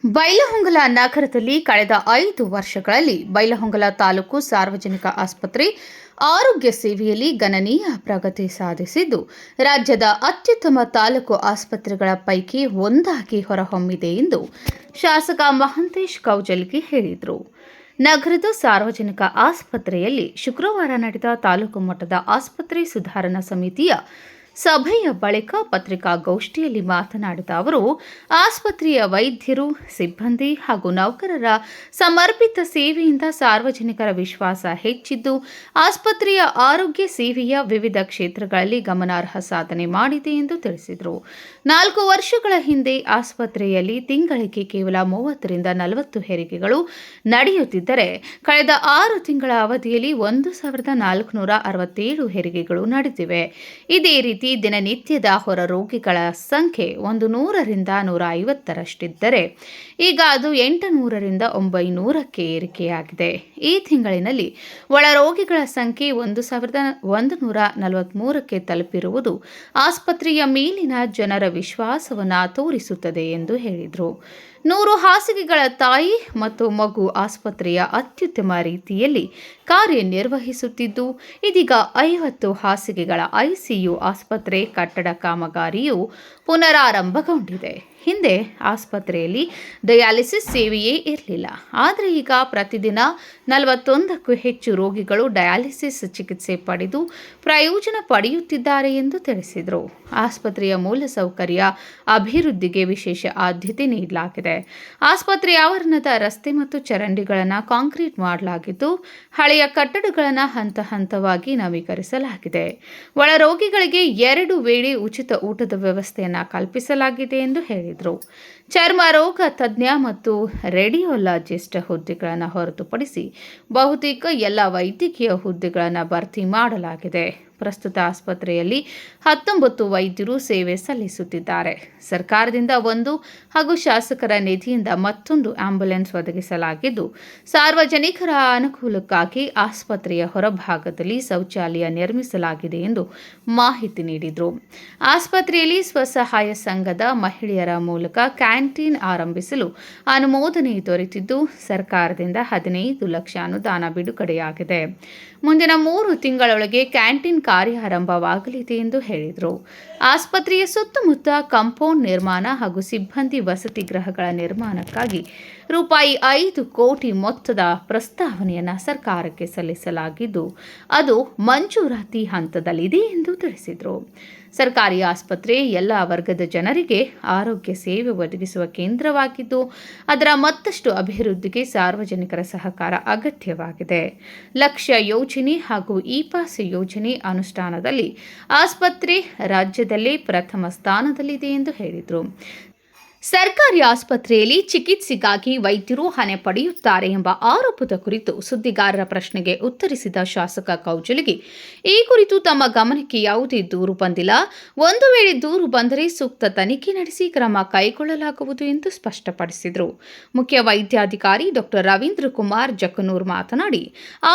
ಬೈಲಹೊಂಗಲ ನಗರದಲ್ಲಿ ಕಳೆದ 5 ವರ್ಷಗಳಲ್ಲಿ ಬೈಲಹೊಂಗಲ ತಾಲೂಕು ಸಾರ್ವಜನಿಕ ಆಸ್ಪತ್ರೆ ಆರೋಗ್ಯ ಸೇವೆಯಲ್ಲಿ ಗಣನೀಯ ಪ್ರಗತಿ ಸಾಧಿಸಿದ್ದು, ರಾಜ್ಯದ ಅತ್ಯುತ್ತಮ ತಾಲೂಕು ಆಸ್ಪತ್ರೆಗಳ ಪೈಕಿ ಒಂದಾಗಿ ಹೊರಹೊಮ್ಮಿದೆ ಎಂದು ಶಾಸಕ ಮಹಾಂತೇಶ್ ಕೌಜಲ್ಗಿ ಹೇಳಿದರು. ನಗರದ ಸಾರ್ವಜನಿಕ ಆಸ್ಪತ್ರೆಯಲ್ಲಿ ಶುಕ್ರವಾರ ನಡೆದ ತಾಲೂಕು ಮಟ್ಟದ ಆಸ್ಪತ್ರೆ ಸುಧಾರಣಾ ಸಮಿತಿಯ ಸಭೆಯ ಬಳಿಕ ಪತ್ರಿಕಾಗೋಷ್ಠಿಯಲ್ಲಿ ಮಾತನಾಡಿದ ಅವರು, ಆಸ್ಪತ್ರೆಯ ವೈದ್ಯರು, ಸಿಬ್ಬಂದಿ ಹಾಗೂ ನೌಕರರ ಸಮರ್ಪಿತ ಸೇವೆಯಿಂದ ಸಾರ್ವಜನಿಕರ ವಿಶ್ವಾಸ ಹೆಚ್ಚಿದ್ದು, ಆಸ್ಪತ್ರೆಯ ಆರೋಗ್ಯ ಸೇವೆಯ ವಿವಿಧ ಕ್ಷೇತ್ರಗಳಲ್ಲಿ ಗಮನಾರ್ಹ ಸಾಧನೆ ಮಾಡಿದೆ ಎಂದು ತಿಳಿಸಿದರು. 4 ವರ್ಷಗಳ ಹಿಂದೆ ಆಸ್ಪತ್ರೆಯಲ್ಲಿ ತಿಂಗಳಿಗೆ ಕೇವಲ 30 ರಿಂದ 40 ಹೆರಿಗೆಗಳು ನಡೆಯುತ್ತಿದ್ದರೆ, ಕಳೆದ 6 ತಿಂಗಳ ಅವಧಿಯಲ್ಲಿ 1467 ಹೆರಿಗೆಗಳು ನಡೆದಿವೆ. ಇದೇ ರೀತಿ ದಿನನಿತ್ಯದ ಹೊರ ರೋಗಿಗಳ ಸಂಖ್ಯೆ 100 ರಿಂದ 150ರಷ್ಟಿದ್ದರೆ, ಈಗ ಅದು 800 ರಿಂದ 900ಕ್ಕೆ ಏರಿಕೆಯಾಗಿದೆ. ಈ ತಿಂಗಳಿನಲ್ಲಿ ಒಳ ರೋಗಿಗಳ ಸಂಖ್ಯೆ 1143ಕ್ಕೆ ತಲುಪಿರುವುದು ಆಸ್ಪತ್ರೆಯ ಮೇಲಿನ ಜನರ ವಿಶ್ವಾಸವನ್ನು ತೋರಿಸುತ್ತದೆ ಎಂದು ಹೇಳಿದರು. 100 ಹಾಸಿಗೆಗಳ ತಾಯಿ ಮತ್ತು ಮಗು ಆಸ್ಪತ್ರೆಯ ಅತ್ಯುತ್ತಮ ರೀತಿಯಲ್ಲಿ ಕಾರ್ಯನಿರ್ವಹಿಸುತ್ತಿದ್ದು, ಇದೀಗ 50 ಹಾಸಿಗೆಗಳ ಐಸಿಯು ಆಸ್ಪತ್ರೆ ಕಟ್ಟಡ ಕಾಮಗಾರಿಯು ಪುನರಾರಂಭಗೊಂಡಿದೆ. ಹಿಂದೆ ಆಸ್ಪತ್ರೆಯಲ್ಲಿ ಡಯಾಲಿಸಿಸ್ ಸೇವೆಯೇ ಇರಲಿಲ್ಲ. ಆದರೆ ಈಗ ಪ್ರತಿದಿನ 41ಕ್ಕೂ ಹೆಚ್ಚು ರೋಗಿಗಳು ಡಯಾಲಿಸಿಸ್ ಚಿಕಿತ್ಸೆ ಪಡೆದು ಪ್ರಯೋಜನ ಪಡೆಯುತ್ತಿದ್ದಾರೆ ಎಂದು ತಿಳಿಸಿದರು. ಆಸ್ಪತ್ರೆಯ ಮೂಲಸೌಕರ್ಯ ಅಭಿವೃದ್ಧಿಗೆ ವಿಶೇಷ ಆದ್ಯತೆ ನೀಡಲಾಗಿದೆ. ಆಸ್ಪತ್ರೆಯ ಆವರಣದ ರಸ್ತೆ ಮತ್ತು ಚರಂಡಿಗಳನ್ನು ಕಾಂಕ್ರೀಟ್ ಮಾಡಲಾಗಿದ್ದು, ಹಳೆಯ ಕಟ್ಟಡಗಳನ್ನು ಹಂತ ಹಂತವಾಗಿ ನವೀಕರಿಸಲಾಗಿದೆ. ಒಳ ರೋಗಿಗಳಿಗೆ 2 ವೇಳೆ ಉಚಿತ ಊಟದ ವ್ಯವಸ್ಥೆಯನ್ನು ಕಲ್ಪಿಸಲಾಗಿದೆ ಎಂದು ಹೇಳಿದರು. ಚರ್ಮ ರೋಗ ತಜ್ಞ ಮತ್ತು ರೇಡಿಯೋಲಾಜಿಸ್ಟ್ ಹುದ್ದೆಗಳನ್ನು ಹೊರತುಪಡಿಸಿ ಬಹುತೇಕ ಎಲ್ಲ ವೈದ್ಯಕೀಯ ಹುದ್ದೆಗಳನ್ನು ಭರ್ತಿ ಮಾಡಲಾಗಿದೆ. ಪ್ರಸ್ತುತ ಆಸ್ಪತ್ರೆಯಲ್ಲಿ 19 ವೈದ್ಯರು ಸೇವೆ ಸಲ್ಲಿಸುತ್ತಿದ್ದಾರೆ. ಸರ್ಕಾರದಿಂದ 1 ಹಾಗೂ ಶಾಸಕರ ನಿಧಿಯಿಂದ ಮತ್ತೊಂದು ಆಂಬ್ಯುಲೆನ್ಸ್ ಒದಗಿಸಲಾಗಿದ್ದು, ಸಾರ್ವಜನಿಕರ ಅನುಕೂಲಕ್ಕಾಗಿ ಆಸ್ಪತ್ರೆಯ ಹೊರಭಾಗದಲ್ಲಿ ಶೌಚಾಲಯ ನಿರ್ಮಿಸಲಾಗಿದೆ ಎಂದು ಮಾಹಿತಿ ನೀಡಿದರು. ಆಸ್ಪತ್ರೆಯಲ್ಲಿ ಸ್ವಸಹಾಯ ಸಂಘದ ಮಹಿಳೆಯರ ಮೂಲಕ ಕ್ಯಾಂಟೀನ್ ಆರಂಭಿಸಲು ಅನುಮೋದನೆ ದೊರೆತಿದ್ದು, ಸರ್ಕಾರದಿಂದ 15 ಲಕ್ಷ ಅನುದಾನ ಬಿಡುಗಡೆಯಾಗಿದೆ. ಮುಂದಿನ 3 ತಿಂಗಳೊಳಗೆ ಕ್ಯಾಂಟೀನ್ ಕಾರ್ಯಾರಂಭವಾಗಲಿದೆ ಎಂದು ಹೇಳಿದರು. ಆಸ್ಪತ್ರೆಯ ಸುತ್ತಮುತ್ತ ಕಾಂಪೌಂಡ್ ನಿರ್ಮಾಣ ಹಾಗೂ ಸಿಬ್ಬಂದಿ ವಸತಿ ಗೃಹಗಳ ನಿರ್ಮಾಣಕ್ಕಾಗಿ ₹5 ಕೋಟಿ ಮೊತ್ತದ ಪ್ರಸ್ತಾವನೆಯನ್ನು ಸರ್ಕಾರಕ್ಕೆ ಸಲ್ಲಿಸಲಾಗಿದ್ದು, ಅದು ಮಂಜೂರಾತಿ ಹಂತದಲ್ಲಿದೆ ಎಂದು ತಿಳಿಸಿದರು. ಸರ್ಕಾರಿ ಆಸ್ಪತ್ರೆ ಎಲ್ಲ ವರ್ಗದ ಜನರಿಗೆ ಆರೋಗ್ಯ ಸೇವೆ ಒದಗಿಸುವ ಕೇಂದ್ರವಾಗಿದ್ದು, ಅದರ ಮತ್ತಷ್ಟು ಅಭಿವೃದ್ಧಿಗೆ ಸಾರ್ವಜನಿಕರ ಸಹಕಾರ ಅಗತ್ಯವಾಗಿದೆ. ಲಕ್ಷ್ಯ ಯೋಜನೆ ಹಾಗೂ ಇ-ಪಾಸ್ ಯೋಜನೆ ಅನುಷ್ಠಾನದಲ್ಲಿ ಆಸ್ಪತ್ರೆ ರಾಜ್ಯದಲ್ಲೇ ಪ್ರಥಮ ಸ್ಥಾನದಲ್ಲಿದೆ ಎಂದು ಹೇಳಿದರು. ಸರ್ಕಾರಿ ಆಸ್ಪತ್ರೆಯಲ್ಲಿ ಚಿಕಿತ್ಸೆಗಾಗಿ ವೈದ್ಯರು ಹಣ ಪಡೆಯುತ್ತಾರೆ ಎಂಬ ಆರೋಪದ ಕುರಿತು ಸುದ್ದಿಗಾರರ ಪ್ರಶ್ನೆಗೆ ಉತ್ತರಿಸಿದ ಶಾಸಕ ಕೌಜಲ್ಗಿ, ಈ ಕುರಿತು ತಮ್ಮ ಗಮನಕ್ಕೆ ಯಾವುದೇ ದೂರು ಬಂದಿಲ್ಲ. ಒಂದು ವೇಳೆ ದೂರು ಬಂದರೆ ಸೂಕ್ತ ತನಿಖೆ ನಡೆಸಿ ಕ್ರಮ ಕೈಗೊಳ್ಳಲಾಗುವುದು ಎಂದು ಸ್ಪಷ್ಟಪಡಿಸಿದರು. ಮುಖ್ಯ ವೈದ್ಯಾಧಿಕಾರಿ ಡಾ. ರವೀಂದ್ರ ಕುಮಾರ್ ಜಕ್ಕನೂರ್ ಮಾತನಾಡಿ,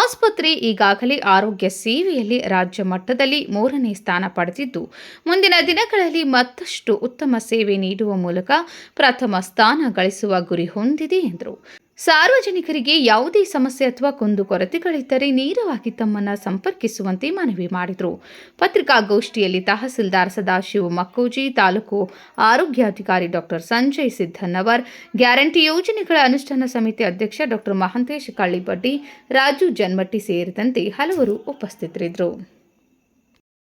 ಆಸ್ಪತ್ರೆ ಈಗಾಗಲೇ ಆರೋಗ್ಯ ಸೇವೆಯಲ್ಲಿ ರಾಜ್ಯ ಮಟ್ಟದಲ್ಲಿ 3ನೇ ಸ್ಥಾನ ಪಡೆದಿದ್ದು, ಮುಂದಿನ ದಿನಗಳಲ್ಲಿ ಮತ್ತಷ್ಟು ಉತ್ತಮ ಸೇವೆ ನೀಡುವ ಮೂಲಕ ಪ್ರಥಮ ಸ್ಥಾನ ಗಳಿಸುವ ಗುರಿ ಹೊಂದಿದೆ ಎಂದರು. ಸಾರ್ವಜನಿಕರಿಗೆ ಯಾವುದೇ ಸಮಸ್ಯೆ ಅಥವಾ ಕುಂದುಕೊರತೆಗಳಿದ್ದರೆ ನೇರವಾಗಿ ತಮ್ಮನ್ನು ಸಂಪರ್ಕಿಸುವಂತೆ ಮನವಿ ಮಾಡಿದರು. ಪತ್ರಿಕಾಗೋಷ್ಠಿಯಲ್ಲಿ ತಹಸೀಲ್ದಾರ್ ಸದಾಶಿವ ಮಕ್ಕೋಜಿ, ತಾಲೂಕು ಆರೋಗ್ಯಾಧಿಕಾರಿ ಡಾ. ಸಂಜಯ್ ಸಿದ್ದನ್ನವರ್, ಗ್ಯಾರಂಟಿ ಯೋಜನೆಗಳ ಅನುಷ್ಠಾನ ಸಮಿತಿ ಅಧ್ಯಕ್ಷ ಡಾ. ಮಹಾಂತೇಶ್ ಕಳ್ಳಿಬಡ್ಡಿ, ರಾಜು ಜನ್ಮಟ್ಟಿ ಸೇರಿದಂತೆ ಹಲವರು ಉಪಸ್ಥಿತರಿದ್ದರು.